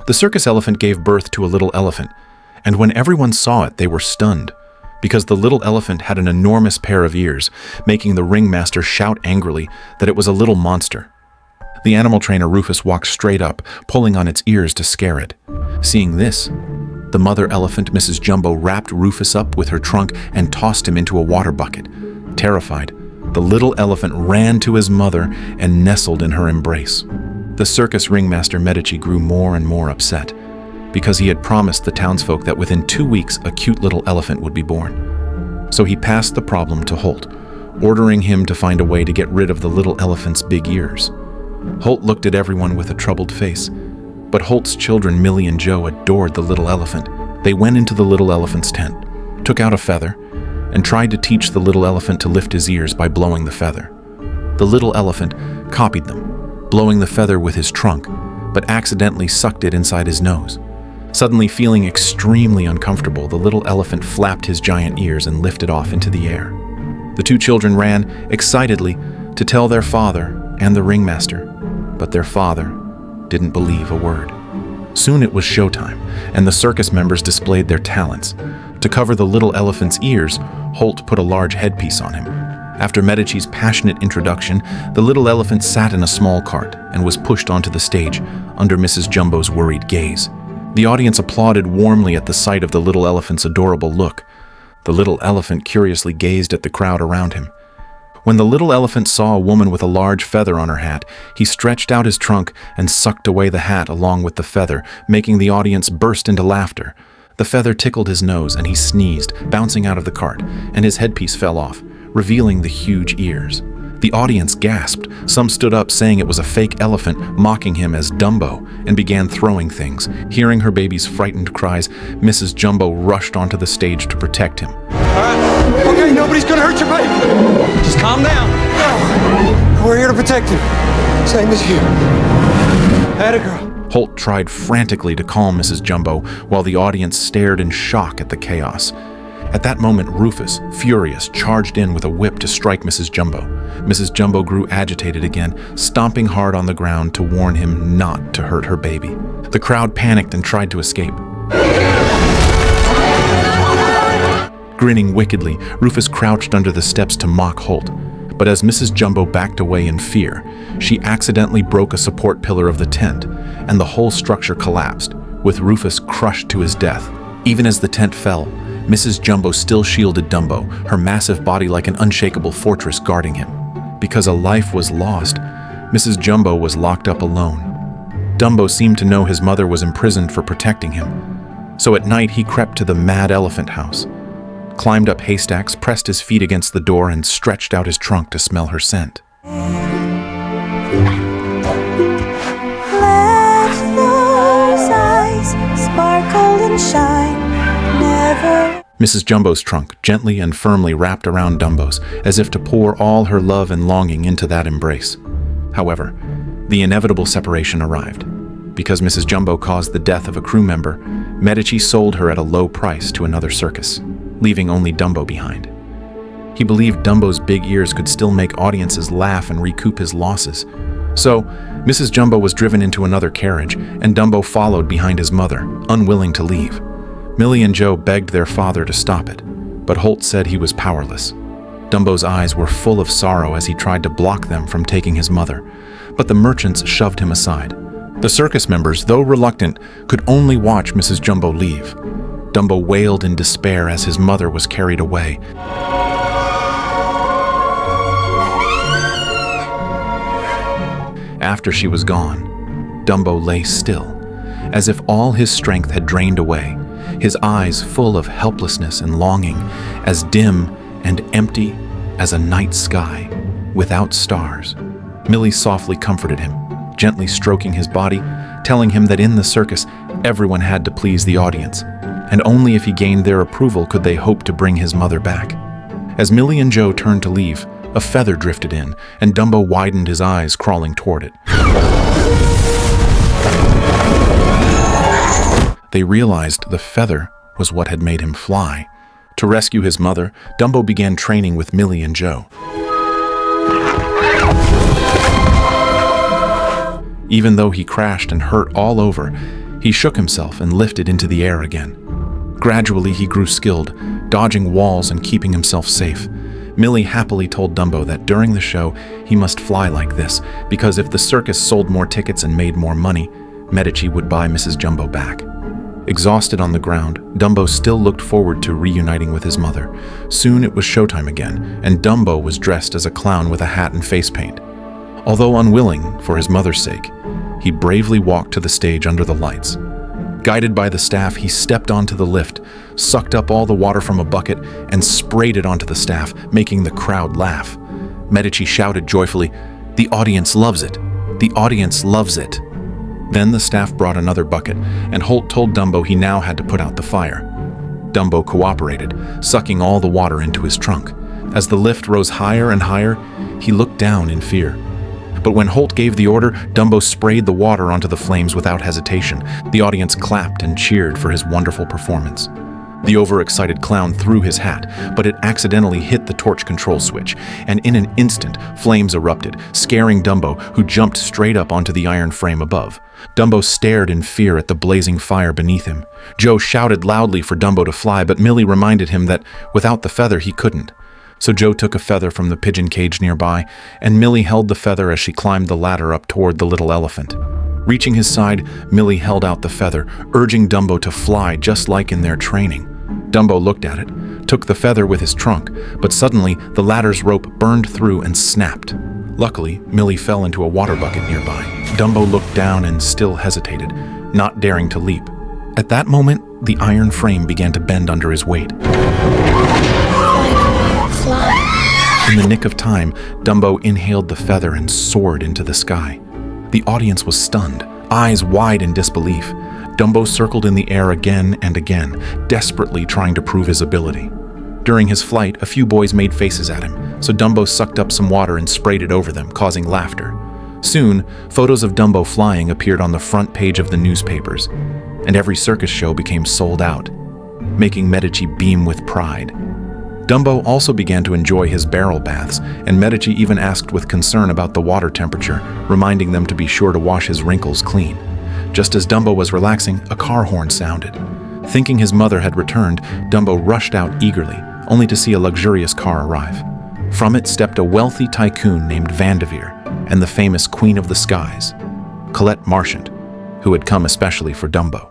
The circus elephant gave birth to a little elephant, and when everyone saw it, they were stunned, because the little elephant had an enormous pair of ears, making the ringmaster shout angrily that it was a little monster. The animal trainer Rufus walked straight up, pulling on its ears to scare it. Seeing this, the mother elephant, Mrs. Jumbo, wrapped Rufus up with her trunk and tossed him into a water bucket. Terrified, the little elephant ran to his mother and nestled in her embrace. The circus ringmaster Medici grew more and more upset, because he had promised the townsfolk that within 2 weeks a cute little elephant would be born. So he passed the problem to Holt, ordering him to find a way to get rid of the little elephant's big ears. Holt looked at everyone with a troubled face, but Holt's children Millie and Joe adored the little elephant. They went into the little elephant's tent, took out a feather, and tried to teach the little elephant to lift his ears by blowing the feather. The little elephant copied them, blowing the feather with his trunk, but accidentally sucked it inside his nose. Suddenly feeling extremely uncomfortable, the little elephant flapped his giant ears and lifted off into the air. The two children ran excitedly to tell their father and the ringmaster, but their father didn't believe a word. Soon it was showtime, and the circus members displayed their talents. To cover the little elephant's ears, Holt put a large headpiece on him. After Medici's passionate introduction, the little elephant sat in a small cart and was pushed onto the stage under Mrs. Jumbo's worried gaze. The audience applauded warmly at the sight of the little elephant's adorable look. The little elephant curiously gazed at the crowd around him. When the little elephant saw a woman with a large feather on her hat, he stretched out his trunk and sucked away the hat along with the feather, making the audience burst into laughter. The feather tickled his nose and he sneezed, bouncing out of the cart, and his headpiece fell off, revealing the huge ears. The audience gasped. Some stood up saying it was a fake elephant, mocking him as Dumbo, and began throwing things. Hearing her baby's frightened cries, Mrs. Jumbo rushed onto the stage to protect him. Okay, nobody's gonna hurt your baby. Just calm down. We're here to protect you. Same as you. Atta girl. Holt tried frantically to calm Mrs. Jumbo while the audience stared in shock at the chaos. At that moment, Rufus, furious, charged in with a whip to strike Mrs. Jumbo. Mrs. Jumbo grew agitated again, stomping hard on the ground to warn him not to hurt her baby. The crowd panicked and tried to escape. Grinning wickedly, Rufus crouched under the steps to mock Holt. But as Mrs. Jumbo backed away in fear, she accidentally broke a support pillar of the tent, and the whole structure collapsed, with Rufus crushed to his death. Even as the tent fell, Mrs. Jumbo still shielded Dumbo, her massive body like an unshakable fortress guarding him. Because a life was lost, Mrs. Jumbo was locked up alone. Dumbo seemed to know his mother was imprisoned for protecting him. So at night he crept to the mad elephant house, climbed up haystacks, pressed his feet against the door, and stretched out his trunk to smell her scent. Let those eyes sparkle and shine, never. Mrs. Jumbo's trunk gently and firmly wrapped around Dumbo's, as if to pour all her love and longing into that embrace. However, the inevitable separation arrived. Because Mrs. Jumbo caused the death of a crew member, Medici sold her at a low price to another circus, leaving only Dumbo behind. He believed Dumbo's big ears could still make audiences laugh and recoup his losses. So, Mrs. Jumbo was driven into another carriage, and Dumbo followed behind his mother, unwilling to leave. Millie and Joe begged their father to stop it, but Holt said he was powerless. Dumbo's eyes were full of sorrow as he tried to block them from taking his mother, but the merchants shoved him aside. The circus members, though reluctant, could only watch Mrs. Jumbo leave. Dumbo wailed in despair as his mother was carried away. After she was gone, Dumbo lay still, as if all his strength had drained away, his eyes full of helplessness and longing, as dim and empty as a night sky without stars. Millie softly comforted him, gently stroking his body, telling him that in the circus, everyone had to please the audience, and only if he gained their approval could they hope to bring his mother back. As Millie and Joe turned to leave, a feather drifted in, and Dumbo widened his eyes, crawling toward it. They realized the feather was what had made him fly. To rescue his mother, Dumbo began training with Millie and Joe. Even though he crashed and hurt all over, He shook himself and lifted into the air again. Gradually, he grew skilled, dodging walls and keeping himself safe. Millie happily told Dumbo that during the show, he must fly like this, because if the circus sold more tickets and made more money, Medici would buy Mrs. Jumbo back. Exhausted on the ground, Dumbo still looked forward to reuniting with his mother. Soon it was showtime again, and Dumbo was dressed as a clown with a hat and face paint. Although unwilling, for his mother's sake, he bravely walked to the stage under the lights. Guided by the staff, he stepped onto the lift, sucked up all the water from a bucket, and sprayed it onto the staff, making the crowd laugh. Medici shouted joyfully, "The audience loves it! The audience loves it!" Then the staff brought another bucket, and Holt told Dumbo he now had to put out the fire. Dumbo cooperated, sucking all the water into his trunk. As the lift rose higher and higher, he looked down in fear. But when Holt gave the order, Dumbo sprayed the water onto the flames without hesitation. The audience clapped and cheered for his wonderful performance. The overexcited clown threw his hat, but it accidentally hit the torch control switch, and in an instant, flames erupted, scaring Dumbo, who jumped straight up onto the iron frame above. Dumbo stared in fear at the blazing fire beneath him. Joe shouted loudly for Dumbo to fly, but Millie reminded him that without the feather he couldn't. So Joe took a feather from the pigeon cage nearby, and Millie held the feather as she climbed the ladder up toward the little elephant. Reaching his side, Millie held out the feather, urging Dumbo to fly just like in their training. Dumbo looked at it, took the feather with his trunk, but suddenly the ladder's rope burned through and snapped. Luckily, Millie fell into a water bucket nearby. Dumbo looked down and still hesitated, not daring to leap. At that moment, the iron frame began to bend under his weight. In the nick of time, Dumbo inhaled the feather and soared into the sky. The audience was stunned, eyes wide in disbelief. Dumbo circled in the air again and again, desperately trying to prove his ability. During his flight, a few boys made faces at him, so Dumbo sucked up some water and sprayed it over them, causing laughter. Soon, photos of Dumbo flying appeared on the front page of the newspapers, and every circus show became sold out, making Medici beam with pride. Dumbo also began to enjoy his barrel baths, and Medici even asked with concern about the water temperature, reminding them to be sure to wash his wrinkles clean. Just as Dumbo was relaxing, a car horn sounded. Thinking his mother had returned, Dumbo rushed out eagerly, only to see a luxurious car arrive. From it stepped a wealthy tycoon named Vanderveer and the famous Queen of the Skies, Colette Marchant, who had come especially for Dumbo.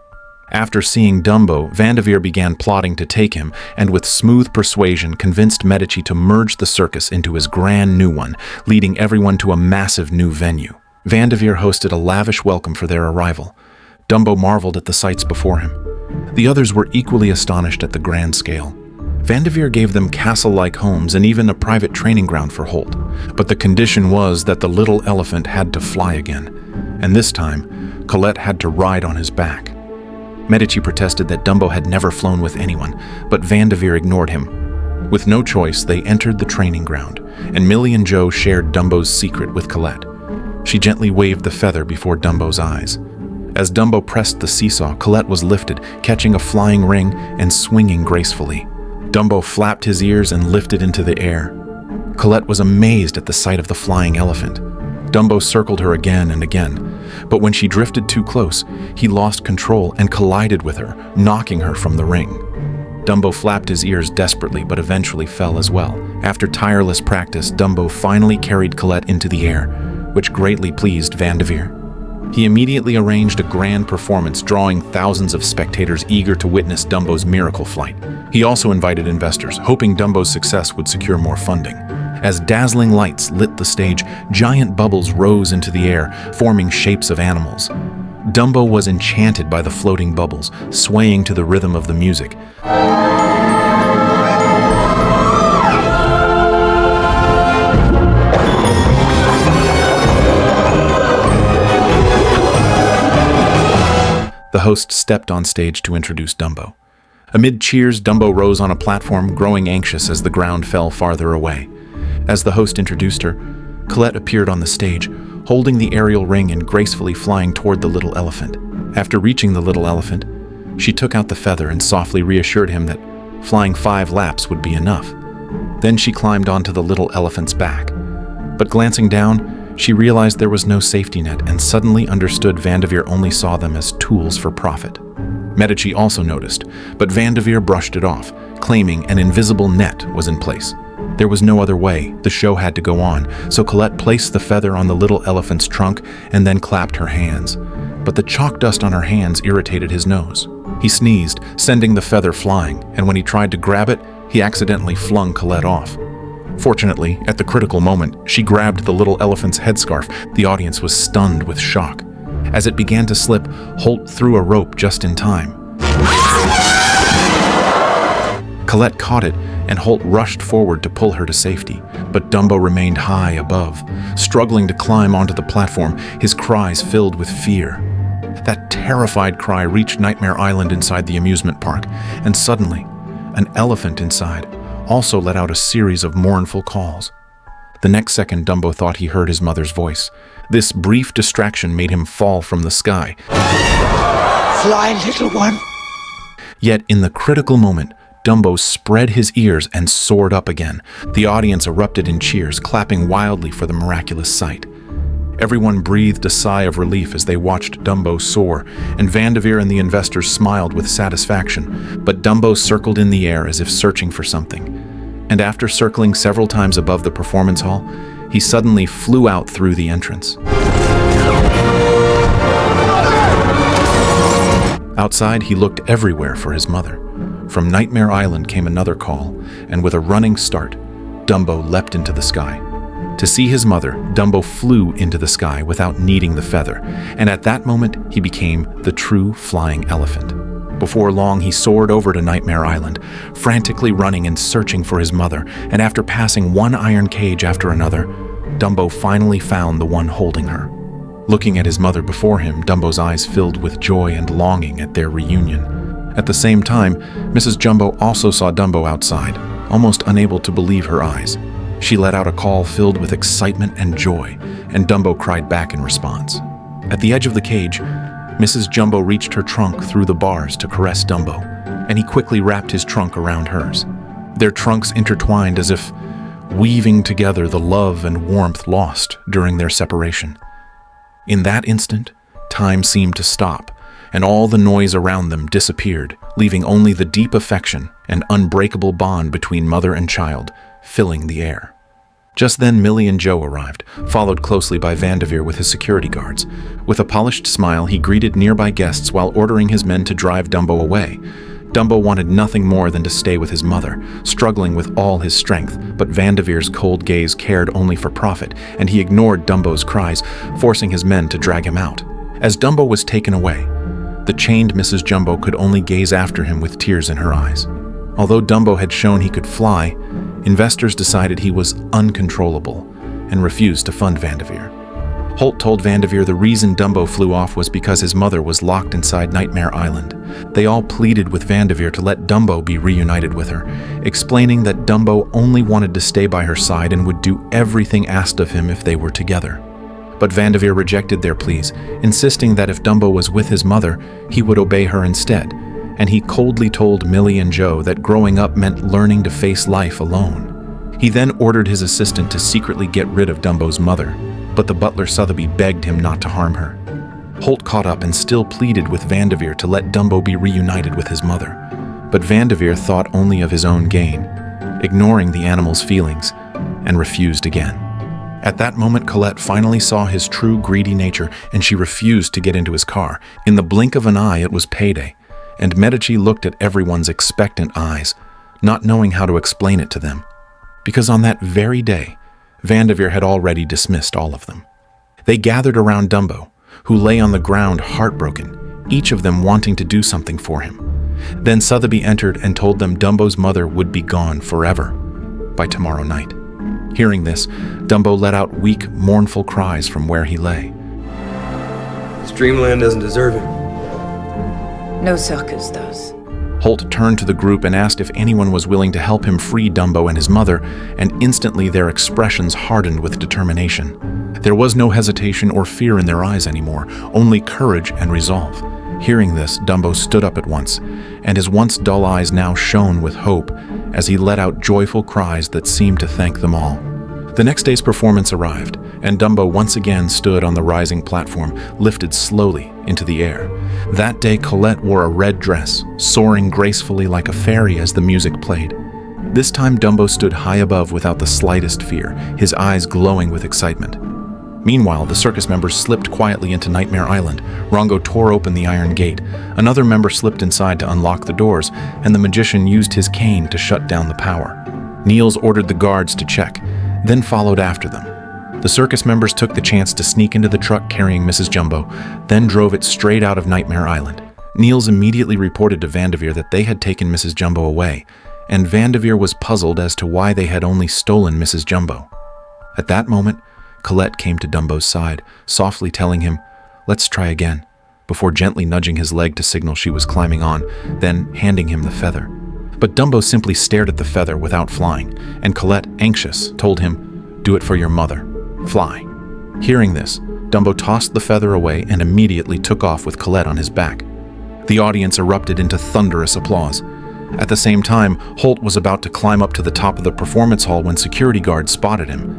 After seeing Dumbo, Vanderveer began plotting to take him, and with smooth persuasion convinced Medici to merge the circus into his grand new one, leading everyone to a massive new venue. Vanderveer hosted a lavish welcome for their arrival. Dumbo marveled at the sights before him. The others were equally astonished at the grand scale. Vanderveer gave them castle-like homes and even a private training ground for Holt. But the condition was that the little elephant had to fly again, and this time, Colette had to ride on his back. Medici protested that Dumbo had never flown with anyone, but Vanderveer ignored him. With no choice, they entered the training ground, and Millie and Joe shared Dumbo's secret with Colette. She gently waved the feather before Dumbo's eyes. As Dumbo pressed the seesaw, Colette was lifted, catching a flying ring and swinging gracefully. Dumbo flapped his ears and lifted into the air. Colette was amazed at the sight of the flying elephant. Dumbo circled her again and again, but when she drifted too close, he lost control and collided with her, knocking her from the ring. Dumbo flapped his ears desperately, but eventually fell as well. After tireless practice, Dumbo finally carried Colette into the air, which greatly pleased Vanderveer. He immediately arranged a grand performance, drawing thousands of spectators eager to witness Dumbo's miracle flight. He also invited investors, hoping Dumbo's success would secure more funding. As dazzling lights lit the stage, giant bubbles rose into the air, forming shapes of animals. Dumbo was enchanted by the floating bubbles, swaying to the rhythm of the music. The host stepped on stage to introduce Dumbo. Amid cheers, Dumbo rose on a platform, growing anxious as the ground fell farther away. As the host introduced her, Colette appeared on the stage, holding the aerial ring and gracefully flying toward the little elephant. After reaching the little elephant, she took out the feather and softly reassured him that flying 5 laps would be enough. Then she climbed onto the little elephant's back. But glancing down, she realized there was no safety net and suddenly understood Vanderveer only saw them as tools for profit. Medici also noticed, but Vanderveer brushed it off, claiming an invisible net was in place. There was no other way, the show had to go on, so Colette placed the feather on the little elephant's trunk and then clapped her hands. But the chalk dust on her hands irritated his nose. He sneezed, sending the feather flying, and when he tried to grab it, he accidentally flung Colette off. Fortunately, at the critical moment, she grabbed the little elephant's headscarf. The audience was stunned with shock. As it began to slip, Holt threw a rope just in time. Colette caught it, and Holt rushed forward to pull her to safety, but Dumbo remained high above, struggling to climb onto the platform, his cries filled with fear. That terrified cry reached Nightmare Island inside the amusement park, and suddenly, an elephant inside also let out a series of mournful calls. The next second, Dumbo thought he heard his mother's voice. This brief distraction made him fall from the sky. Fly, little one. Yet, in the critical moment, Dumbo spread his ears and soared up again. The audience erupted in cheers, clapping wildly for the miraculous sight. Everyone breathed a sigh of relief as they watched Dumbo soar, and Vanderveer and the investors smiled with satisfaction. But Dumbo circled in the air as if searching for something. And after circling several times above the performance hall, he suddenly flew out through the entrance. Outside, he looked everywhere for his mother. From Nightmare Island came another call, and with a running start, Dumbo leapt into the sky. To see his mother, Dumbo flew into the sky without needing the feather, and at that moment, he became the true flying elephant. Before long, he soared over to Nightmare Island, frantically running and searching for his mother, and after passing one iron cage after another, Dumbo finally found the one holding her. Looking at his mother before him, Dumbo's eyes filled with joy and longing at their reunion. At the same time, Mrs. Jumbo also saw Dumbo outside, almost unable to believe her eyes. She let out a call filled with excitement and joy, and Dumbo cried back in response. At the edge of the cage, Mrs. Jumbo reached her trunk through the bars to caress Dumbo, and he quickly wrapped his trunk around hers. Their trunks intertwined as if weaving together the love and warmth lost during their separation. In that instant, time seemed to stop, and all the noise around them disappeared, leaving only the deep affection and unbreakable bond between mother and child filling the air. Just then, Millie and Joe arrived, followed closely by Vanderveer with his security guards. With a polished smile, he greeted nearby guests while ordering his men to drive Dumbo away. Dumbo wanted nothing more than to stay with his mother, struggling with all his strength, but Vanderveer's cold gaze cared only for profit, and he ignored Dumbo's cries, forcing his men to drag him out. As Dumbo was taken away, the chained Mrs. Jumbo could only gaze after him with tears in her eyes. Although Dumbo had shown he could fly, investors decided he was uncontrollable and refused to fund Vanderveer. Holt told Vanderveer the reason Dumbo flew off was because his mother was locked inside Nightmare Island. They all pleaded with Vanderveer to let Dumbo be reunited with her, explaining that Dumbo only wanted to stay by her side and would do everything asked of him if they were together. But Vanderveer rejected their pleas, insisting that if Dumbo was with his mother, he would obey her instead, and he coldly told Millie and Joe that growing up meant learning to face life alone. He then ordered his assistant to secretly get rid of Dumbo's mother, but the butler Sotheby begged him not to harm her. Holt caught up and still pleaded with Vanderveer to let Dumbo be reunited with his mother, but Vanderveer thought only of his own gain, ignoring the animal's feelings, and refused again. At that moment, Colette finally saw his true greedy nature, and she refused to get into his car. In the blink of an eye, it was payday, and Medici looked at everyone's expectant eyes, not knowing how to explain it to them. Because on that very day, Vanderveer had already dismissed all of them. They gathered around Dumbo, who lay on the ground heartbroken, each of them wanting to do something for him. Then Sotheby entered and told them Dumbo's mother would be gone forever by tomorrow night. Hearing this, Dumbo let out weak, mournful cries from where he lay. Dreamland doesn't deserve him. No Circus does. Holt turned to the group and asked if anyone was willing to help him free Dumbo and his mother, and instantly their expressions hardened with determination. There was no hesitation or fear in their eyes anymore, only courage and resolve. Hearing this, Dumbo stood up at once, and his once dull eyes now shone with hope as he let out joyful cries that seemed to thank them all. The next day's performance arrived, and Dumbo once again stood on the rising platform, lifted slowly into the air. That day, Colette wore a red dress, soaring gracefully like a fairy as the music played. This time, Dumbo stood high above without the slightest fear, his eyes glowing with excitement. Meanwhile, the circus members slipped quietly into Nightmare Island. Rongo tore open the iron gate. Another member slipped inside to unlock the doors, and the magician used his cane to shut down the power. Niels ordered the guards to check, then followed after them. The circus members took the chance to sneak into the truck carrying Mrs. Jumbo, then drove it straight out of Nightmare Island. Niels immediately reported to Vanderveer that they had taken Mrs. Jumbo away, and Vanderveer was puzzled as to why they had only stolen Mrs. Jumbo. At that moment, Colette came to Dumbo's side, softly telling him, "Let's try again," before gently nudging his leg to signal she was climbing on, then handing him the feather. But Dumbo simply stared at the feather without flying, and Colette, anxious, told him, "Do it for your mother. Fly." Hearing this, Dumbo tossed the feather away and immediately took off with Colette on his back. The audience erupted into thunderous applause. At the same time, Holt was about to climb up to the top of the performance hall when security guards spotted him.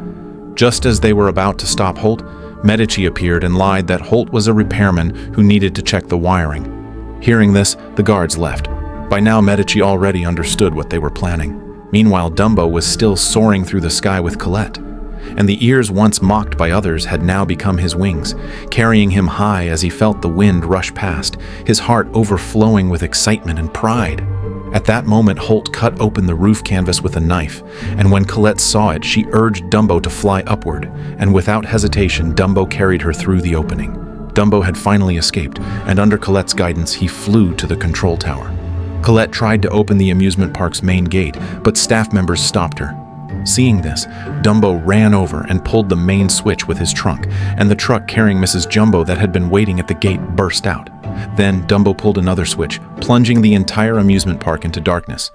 Just as they were about to stop Holt, Medici appeared and lied that Holt was a repairman who needed to check the wiring. Hearing this, the guards left. By now, Medici already understood what they were planning. Meanwhile, Dumbo was still soaring through the sky with Colette, and the ears once mocked by others had now become his wings, carrying him high as he felt the wind rush past, his heart overflowing with excitement and pride. At that moment, Holt cut open the roof canvas with a knife, and when Colette saw it, she urged Dumbo to fly upward, and without hesitation, Dumbo carried her through the opening. Dumbo had finally escaped, and under Colette's guidance, he flew to the control tower. Colette tried to open the amusement park's main gate, but staff members stopped her. Seeing this, Dumbo ran over and pulled the main switch with his trunk, and the truck carrying Mrs. Jumbo that had been waiting at the gate burst out. Then Dumbo pulled another switch, plunging the entire amusement park into darkness.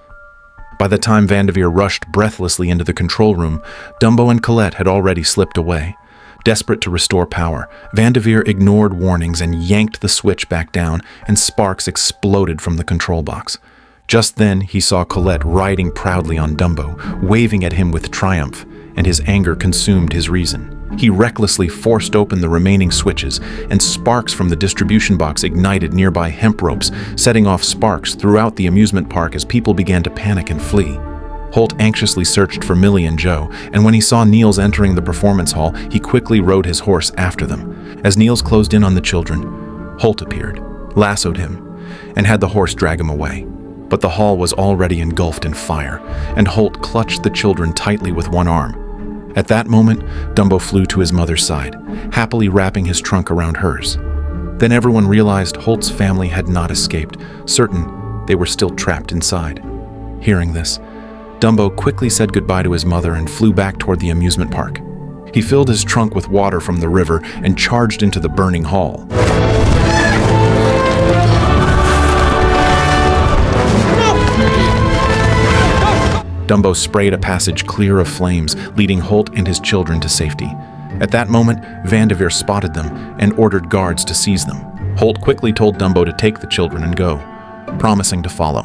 By the time Vanderveer rushed breathlessly into the control room, Dumbo and Colette had already slipped away. Desperate to restore power, Vanderveer ignored warnings and yanked the switch back down, and sparks exploded from the control box. Just then, he saw Colette riding proudly on Dumbo, waving at him with triumph, and his anger consumed his reason. He recklessly forced open the remaining switches, and sparks from the distribution box ignited nearby hemp ropes, setting off sparks throughout the amusement park as people began to panic and flee. Holt anxiously searched for Millie and Joe, and when he saw Niels entering the performance hall, he quickly rode his horse after them. As Niels closed in on the children, Holt appeared, lassoed him, and had the horse drag him away. But the hall was already engulfed in fire, and Holt clutched the children tightly with one arm. At that moment, Dumbo flew to his mother's side, happily wrapping his trunk around hers. Then everyone realized Holt's family had not escaped, certain they were still trapped inside. Hearing this, Dumbo quickly said goodbye to his mother and flew back toward the amusement park. He filled his trunk with water from the river and charged into the burning hall. Dumbo sprayed a passage clear of flames, leading Holt and his children to safety. At that moment, Vanderveer spotted them and ordered guards to seize them. Holt quickly told Dumbo to take the children and go, promising to follow.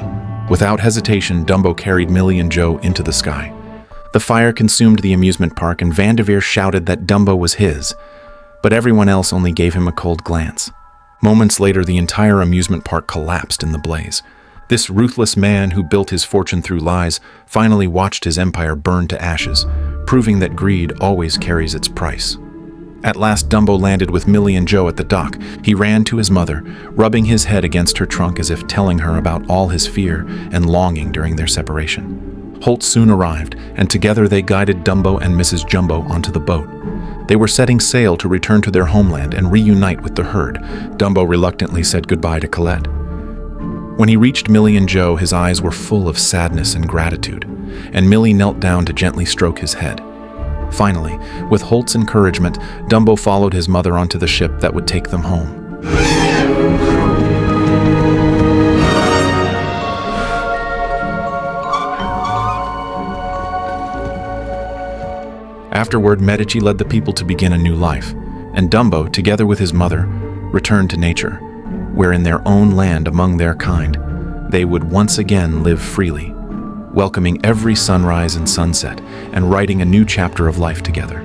Without hesitation, Dumbo carried Millie and Joe into the sky. The fire consumed the amusement park, and Vanderveer shouted that Dumbo was his, but everyone else only gave him a cold glance. Moments later, the entire amusement park collapsed in the blaze. This ruthless man who built his fortune through lies finally watched his empire burn to ashes, proving that greed always carries its price. At last, Dumbo landed with Millie and Joe at the dock. He ran to his mother, rubbing his head against her trunk as if telling her about all his fear and longing during their separation. Holt soon arrived, and together they guided Dumbo and Mrs. Jumbo onto the boat. They were setting sail to return to their homeland and reunite with the herd. Dumbo reluctantly said goodbye to Colette. When he reached Millie and Joe, his eyes were full of sadness and gratitude, and Millie knelt down to gently stroke his head. Finally, with Holt's encouragement, Dumbo followed his mother onto the ship that would take them home. Afterward, Medici led the people to begin a new life, and Dumbo, together with his mother, returned to nature, where in their own land among their kind, they would once again live freely, welcoming every sunrise and sunset and writing a new chapter of life together.